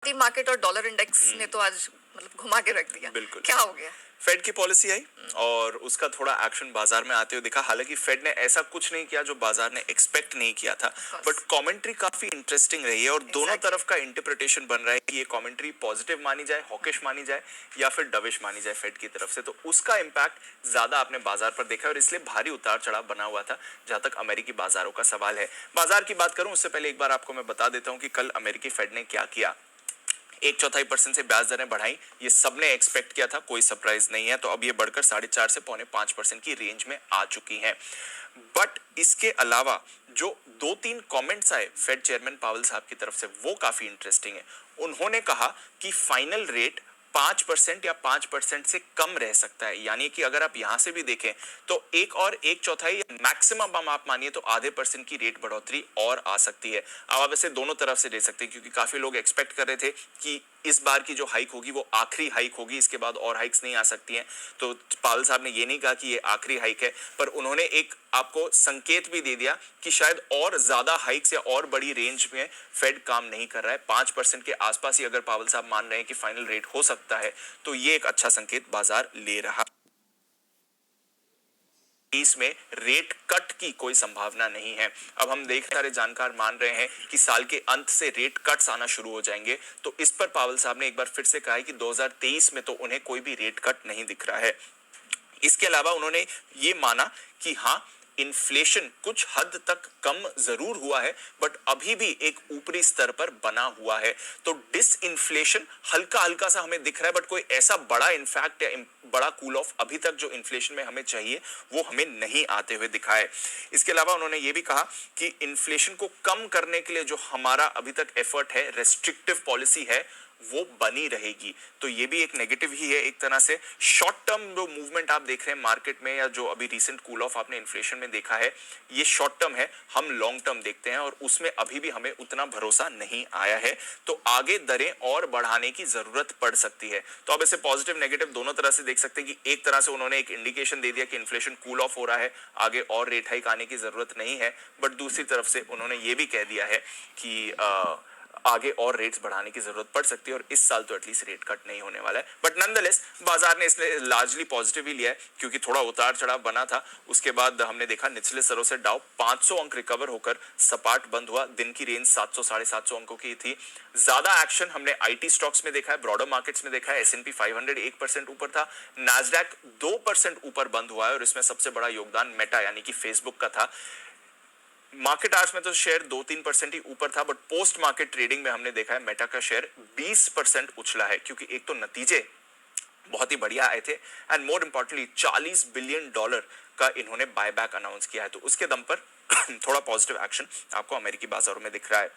Market और dollar index ने तो आज मतलब घुमा के रख दिया। बिल्कुल। क्या हो गया? फेड की पॉलिसी आई और उसका थोड़ा एक्शन बाजार में आते हुए दिखा। हालांकि फेड ने ऐसा कुछ नहीं किया जो बाजार ने एक्सपेक्ट नहीं किया था, बट कमेंट्री काफी इंटरेस्टिंग रही है और दोनों तरफ का इंटरप्रिटेशन बन रहा है कि ये कमेंट्री पॉजिटिव मानी जाए, हॉकिश मानी जाए या फिर डविश मानी जाए फेड की तरफ से। तो उसका इम्पैक्ट ज्यादा आपने बाजार पर देखा और इसलिए भारी उतार चढ़ाव बना हुआ था जहां तक अमेरिकी बाजारों का सवाल है। बाजार की बात करूं उससे पहले एक बार आपको मैं बता देता हूं कि कल अमेरिकी फेड ने क्या किया। 1/4% से ब्याज दरें बढ़ाई, ये सबने एक्सपेक्ट किया था, कोई सरप्राइज नहीं है। तो अब ये बढ़कर 4.5 से 4.5% की रेंज में आ चुकी है। बट इसके अलावा जो 2-3 कमेंट्स आए फेड चेयरमैन पावेल साहब की तरफ से वो काफी इंटरेस्टिंग है। उन्होंने कहा कि फाइनल रेट 5% या 5% से कम रह सकता है, यानी कि अगर आप यहां से भी देखें तो 1/4 मैक्सिमम आप मानिए तो आधे % की रेट बढ़ोतरी और आ सकती है। अब आप इसे दोनों तरफ से दे सकते हैं क्योंकि काफी लोग एक्सपेक्ट कर रहे थे कि इस बार की जो हाइक होगी वो आखिरी हाइक होगी, इसके बाद और हाइक्स नहीं आ सकती हैं। तो पावेल साहब ने ये नहीं कहा कि ये आखिरी हाइक है, पर उन्होंने एक आपको संकेत भी दे दिया कि शायद और ज्यादा हाइक्स या और बड़ी रेंज में फेड काम नहीं कर रहा है। 5% के आसपास ही अगर पावेल साहब मान रहे हैं कि फाइनल रेट हो सकता है तो ये एक अच्छा संकेत बाजार ले रहा। इसमें रेट कट की कोई संभावना नहीं है। अब हम देख सारे जानकार मान रहे हैं कि साल के अंत से रेट कट्स आना शुरू हो जाएंगे। तो इस पर पावेल साहब ने एक बार फिर से कहा है कि 2023 में तो उन्हें कोई भी रेट कट नहीं दिख रहा है। इसके अलावा उन्होंने ये माना कि हाँ, इन्फ्लेशन कुछ हद तक कम जरूर हुआ है बट अभी भी एक ऊपरी स्तर पर बना हुआ है। तो डिसइन्फ्लेशन हल्का हल्का सा हमें दिख रहा है बट कोई ऐसा बड़ा इनफैक्ट या बड़ा कूल ऑफ अभी तक जो इन्फ्लेशन में हमें चाहिए वो हमें नहीं आते हुए दिखा है। इसके अलावा उन्होंने ये भी कहा कि इन्फ्लेशन को कम करने के लिए जो हमारा अभी तक एफर्ट है, रेस्ट्रिक्टिव पॉलिसी है, वो बनी रहेगी। तो ये भी एक नेगेटिव ही है एक तरह से। शॉर्ट टर्म जो मूवमेंट आप देख रहे हैं मार्केट में या जो अभी रिसेंट कूल ऑफ आपने इन्फ्लेशन में देखा है, ये शॉर्ट टर्म है। हम लॉन्ग टर्म देखते हैं और उसमें अभी भी हमें उतना भरोसा नहीं आया है। तो आगे दरें और बढ़ाने की जरूरत पड़ सकती है। तो अब इसे पॉजिटिव नेगेटिव दोनों तरह से देख सकते हैं कि एक तरह से उन्होंने एक इंडिकेशन दे दिया कि इन्फ्लेशन कूल ऑफ हो रहा है, आगे और रेट हाइक आने की जरूरत नहीं है। बट दूसरी तरफ से उन्होंने ये भी कह दिया है कि आगे और रेट्स बढ़ाने की जरूरत पड़ सकती है और इस साल तो एटलीस्ट रेट कट नहीं होने वाला है। बट नॉनदलेस बाजार ने इसलिए लार्जली पॉजिटिव ही लिया है क्योंकि थोड़ा उतार चढ़ाव बना था। उसके बाद हमने देखा निचले स्तरों से डाउ 500 अंक रिकवर होकर सपाट बंद हुआ। दिन की रेंज 700 750 अंकों की थी। ज्यादा एक्शन हमने आईटी स्टॉक्स में देखा है, ब्रॉडर मार्केट्स में देखा है। S&P 500 1% ऊपर था, नैस्डैक 2% ऊपर बंद हुआ है और इसमें सबसे बड़ा योगदान मेटा यानी कि फेसबुक का था। मार्केट आवर्स में तो शेयर 2-3% ही ऊपर था बट पोस्ट मार्केट ट्रेडिंग में हमने देखा है मेटा का शेयर 20% उछला है क्योंकि एक तो नतीजे बहुत ही बढ़िया आए थे एंड मोर इंपॉर्टेंटली $40 बिलियन का इन्होंने बायबैक अनाउंस किया है। तो उसके दम पर थोड़ा पॉजिटिव एक्शन आपको अमेरिकी बाजारों में दिख रहा है।